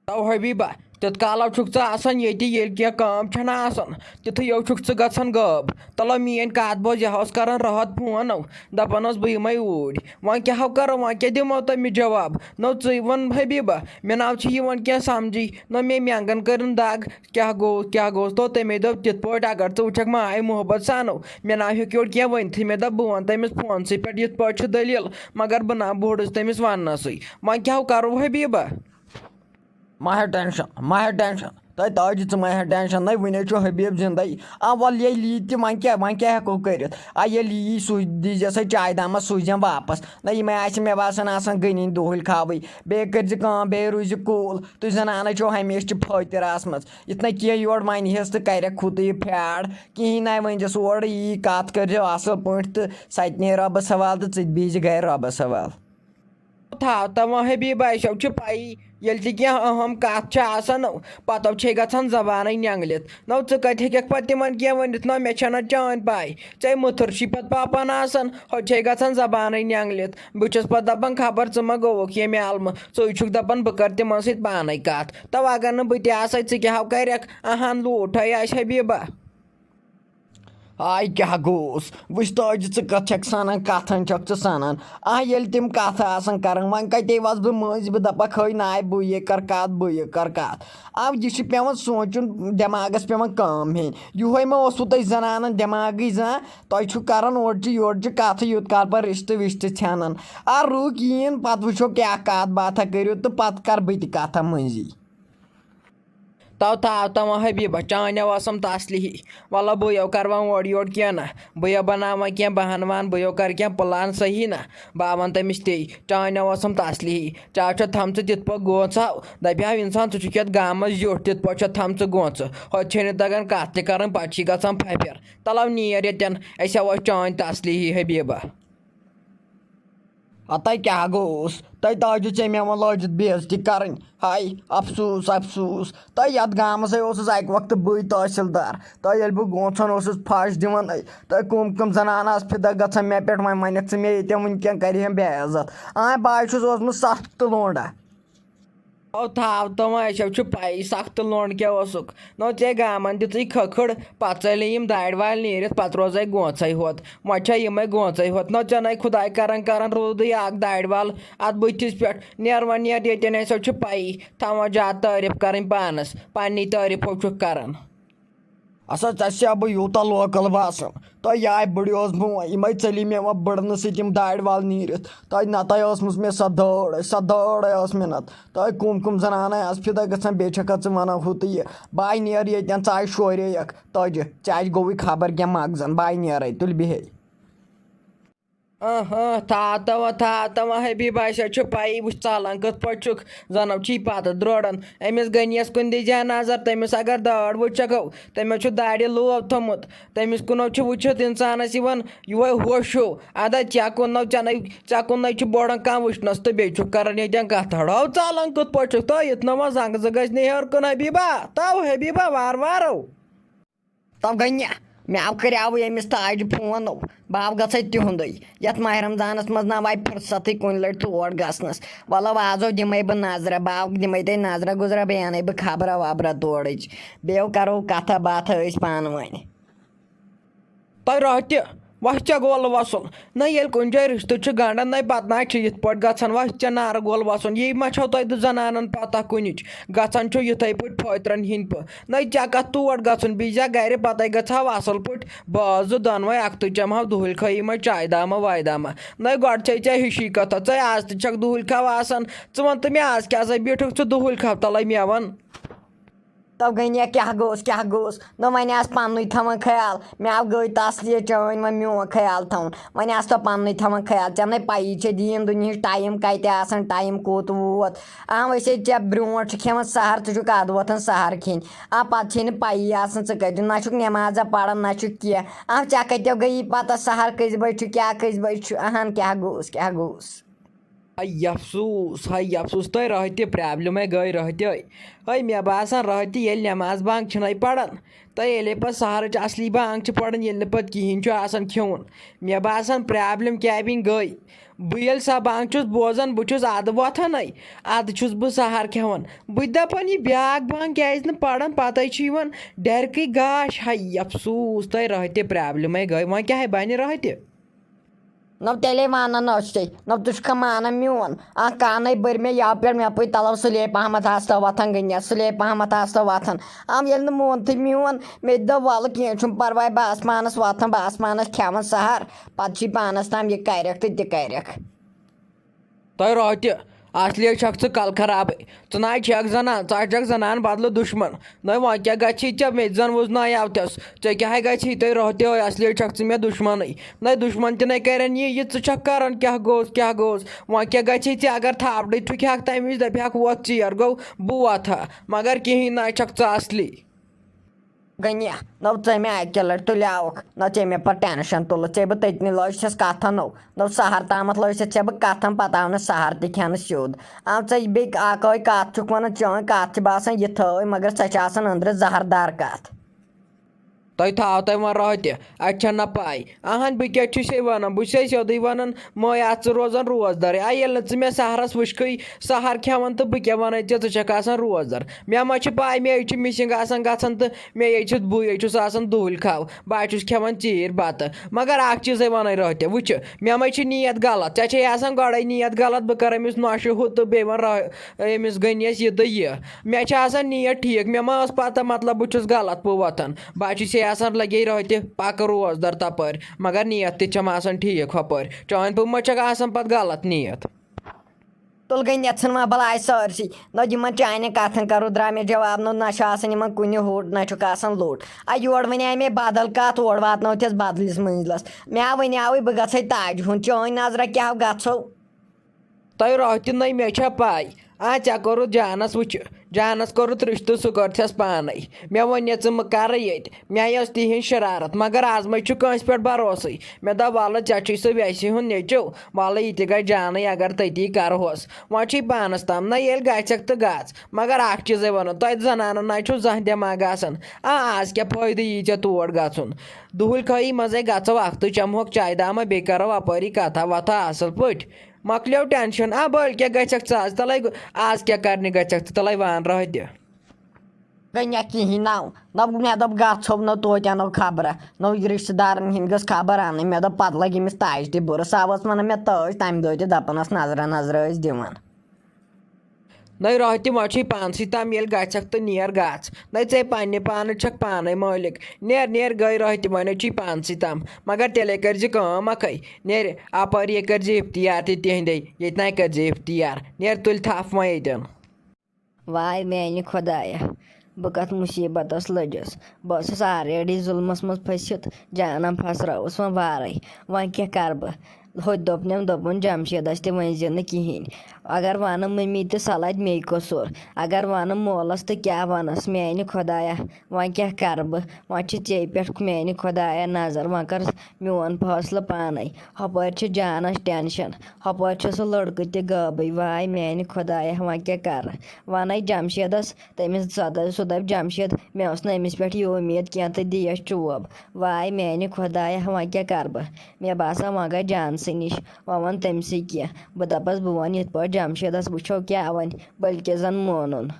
तो हबीबा तित काल ये काम तिथु यो गन गब तलो मीन कत बोज यह कर रहत फोन दपान बह यम ऊर वह क्या करो वह क्या दिमो तमिस जवाब नो वन हबीबा मे नाव क्या समझी नो मे मेंगन कर दग क्या गो तो तमे दप तिथ पे अगर च माय मोहब्बत सानो मे नाव हेक्यो क्या वनथ मे दप बह वन तमिस फोन पे ये पे दलील मगर बह ना बोड़स तमिस वनसै वह क्या करो हबीबा मा टेंशन ताज मा टेंशन ना वन हबीब जिंद वल ये ली वह क्या हेको कर ये ली सू दीजे सा चाय दामा सूज वापस ना ये मे बासान गनी दोहल खावे बे कर बे रूज कूल तुम जनाना छो हमेशा फतरास मज इत ना कह योर वनहस तो कर खुद यह फैड कहीं ना वनस ओर यी कत कर असल पे तो सत ने रबस हवाल तो बीज गर रबस हवाल था तव हबीबा पाई ये क्या अहम कत पे गन जबान नंगलित नो कत पे तिम क्या वनित नो मे चान पाई ऐ मुथुर पे पापान हे गन जबान नंगलित बहुत पे दपान खबर मा गोवुक ये अलम च दपान बह कर तिमन सत पान कत तब अगर न बह तह क्या कर अहन लूट हबीबा आय क्या गोस वुच ताज कथ सनान कथन सनान ये तम कथ कर वन कते वस बह मज बह दपक है नाय बह ये कर कत अब यह पे सोचुन दिमागस पे कम हेन ये मा तुम जनान दिमाग जहाँ तुम कर ओर कथ यूत काल पर रिश्त विश्त छानान रुक यीन पे वो क्या कत बात करो तो पत कर बह कथ मजी तव हबीबा चान वसम तसली वल्ला बो कर ओर योर क्या ना बो बनावा क्या बहान वान बो कर क्या प्लान सही ना बह वन तमिस ते चान वसम तसली चा थम तिथ पे गोच दपा इंसान चे गाम जुट तिथ पे थम गोच हे तगन कत कर पे गसान फफर तलव नीर यन चान तसली हबीबा अत क्या गोस ताज मे वो लजित बेजती कर हाय अफसूस अफसूस यथ गामस अक वक्त बह तहसीलदार ये बह गोचन फश दिवान कम कम जनान फिदा गसान मे पे वन वनिक मे ये वनकन कर बेइज्जत बह सख्त लोंडा थाव तो पाई सख्त लोंड क्या नो ऐ गामन दित खखड़ पे चल दाड़ वाल नीरत पे रोज गोच होत वह यम गोच होत नो चन खुदाय कर रोद दाड़ वाल अत बुथिस पे नेर वन नेर ये पाई थवा ज्यादा तारीफ कर पानस पन्नी तारीफो कर अच्छा बह यूता लोकल बासान तो ये आय बड़ोस बह यम चली मे वो बड़न सम दाड़ वाल नीरत नत मे सो दौड़ मे नत कम कम जनान फिदा गसान बे वन हु तो यह बाय नेर ये चाय शोरे तज चाच गो खबर क्या मगजन बाय नेर तुल बिहे था हबीबा पाई वो चालान कत पे जन पत द्रोड़न अमिस गनियस कुन दीजा नजर तमिस अगर दाड़ वुचक तमें दाड़ लोभ थोमुत तमिस कुन वुचित इंसानस ये होश अदा चे कुन चे कुन बोड़न कह वुचनस तो बे कर कथ हड़ो चालान कत पे तो इत नो जंग ज गहर कुन हबीबा तव हबीबा वार वारो तब गनिया मे करो यमिस ताज फोन बह गई तिहुंद ये माह रमजानस मज ना वाई फुर्सत कुन लट तोड़ गसनस वल्ल आजो दिमे बह नजर बह दिमे ते नजर गुजरा बे अन बह खबरा वबरा तोड़ बे करो कथा बात पान वन तो वह चे गोल वसन ना ये कुन जाए रिश्त गंडन ना पत ना इत पे गसान वह चे नार गोल वसन ये मा छो तुम जनान पता कुन गसान इथे पे फतरन हिंद पे ना चे कत तोड़ गन बीजा गर पत गहा असल पे बाज दोनवे अख्त चमह दुहल खी मा चाय दामा वाय दामा ना गड चे हिशी कथ आज तक दुहल खा वन तो मे आज क्या बैठुक दुहल खा तल मे वन तब गनिया क्या गोस न वन पन्न थवान ख्याल मे गई तसली चान वो मो ख्याल थवन वन तो पन्न थवान ख्याल ऐ ना पी दीन दुनिया टाइम कत टाइम कोत वोत वैसे चे ब्रो खेवान सहर तुक अद वोथन सहर खेन पे पी कत ना नमाजा पढ़ान ना कह चे कतो गई पता सहर कस बज क्या कस बज अहन क्या गोस हाय अफसूस तय रहते प्रॉब्लम गई रहते हाय मे बासान रहते ये नमाज बांग छनई पढ़न तो ये पे सहरच असली बांग पढ़न ये पे कहें खेवन मे बासान प्रॉब्लम कैबिंग गई बह सा बांग बोजान बहुत अद वथन अद बह सहर खेवान बह दपान यह ब्या बांग क्या पढ़ान पत डरक गाश हाय अफसूस तय रहते प्रॉब्लम गई वह क्या बन रहते नव तेले वाना नव तुझका माना म्यून कान बर मे यव पे मे पे तलव सुले पहमत आस्त वथन गनिया सुले पहमत आस्त वथन ये मोन तो म्यून मे वल कह परवाह बह आसमानस वथन बह आसमानस खेवन सहर पे पानस तम यह करक तो तह तय रहते असलिए छक कल खराब नाय छक जनान छक जनान बदल दुश्मन न वह क्या गि मे जन वुज ना आवतस क्या गि तय रहते असलिए छक मे दुश्मन न दुश्मन तन करन यह छक कर क्या गोस वह क्या गि अगर थापड़ ठुक तम वज दप वो चीर गो बह वथा मगर कहें ना छक असली गनिया नव मे अके लट तुलियावक न चे मे पे टेंशन तुल चे बह ततनी लस कथन नव सहर तम लस चे बह कथन पत आव सहर तह खेन सिद बे कत वन चन कत बासान यथ मगर सह अंदर जहरदार कत तय थाव तय वह रहते अ ना पाई अहन बह क्या वन बह सोद वन मै आ रोजान रोजदार ये मे सहरस वुक सहर खेवान तो बह क्या वन ऐक रोजदार मे मा पाई मे मिसिंग गन तो मे बह दुहल खाव बह खेवान चीर बत मगर चीज़ वन रहते वुच मे मा नीयत गलत ऐसे गड़े नीयत गलत बह कर अमिस नशे हु तो बे वन अमिस गनियस यह तो यह मे नीयत ठीक मे मा पता मतलब बह गलत पे वथन बह लगे रहते पक रोजदार तपर मगर नीयत तम ठीक हपर चान पे मा पे गलत नीयत तुल गई नेथन वह बलाय सरसी न चान कथन करो द्रा मे जवाब न कुन हुट न लोट योर वन मे बदल कत और वात बदलिस मंजिलस मे वन बह गई ताज हूं चान नजरा क्या गो तय रहते न मे पाई चे कोर जानस वुच जानस कोरुत रिश्त सह करथस पान मे वन कर ये मे तिहन शरारत मगर आज मे कंस पे भरोसे मे दप वाल चे सह वैसे हूं नेचो वाल यह गई जान अगर तती करहोस वह पानस तम ना ये गक तो गज मगर चीज़ वन तुम जनान ना जह दिमाग आज क्या फायदे यी तोड़ गन दुहल खी मजे गो अख तो चमहोक चाय दामा बे करो अपरी कथा वथा असल पे मकलो टेंशन बल क्या गक आज तल आज क्या करने गक तल वन रहते गनिया कहें नव मे दप गो न तोत अनो खबर न रिश्तेदारन हिंद गस खबर अन मे दप पत लग अमिस ताज तह बुर सह वन मे ताज तम दह दपान नजर नजर दिवान न रहते वह पानस तम ये गक तो नेर गच न ऐ पे पान छक पान मालिक नेर गई रहते वन पानस तम मगर तेल कम अख नेर अपर ये कर इफ्तियार तिहंदे ये ना कर इफ्तियार नेर तुल थफ वह ये वाय मेन खुदाया बह कत मुसीबत लजस बस ऑलरेडी जुल्मस मज फसित जानम फसरावस वह वारे वह क्या कर बह होत दोपनम दोपन जमशेदस ते वन न कहें अगर वन मम्मी तो सलद मे कसूर अगर वन मोलस तो क्या वनस मेन खुदाया वह क्या कर बह वह चे पे मेन खुदाया नजर वह कर मोन फैसल पान हपर जानस टेंशन हपर सह लड़क तबे वाय मेन खुदाया वह क्या कर वन जमशेदस तमिस सह दप जमशेद मे अमिस पे यह उम्मीद क्या तो दियस चोब वाय मेन खुदाया वह क्या कर बह मे बासान वह गई जान निश वह वन तमस कह बह दपस बह वन ये जमशेदस वो क्या वन बल्कि जन मोन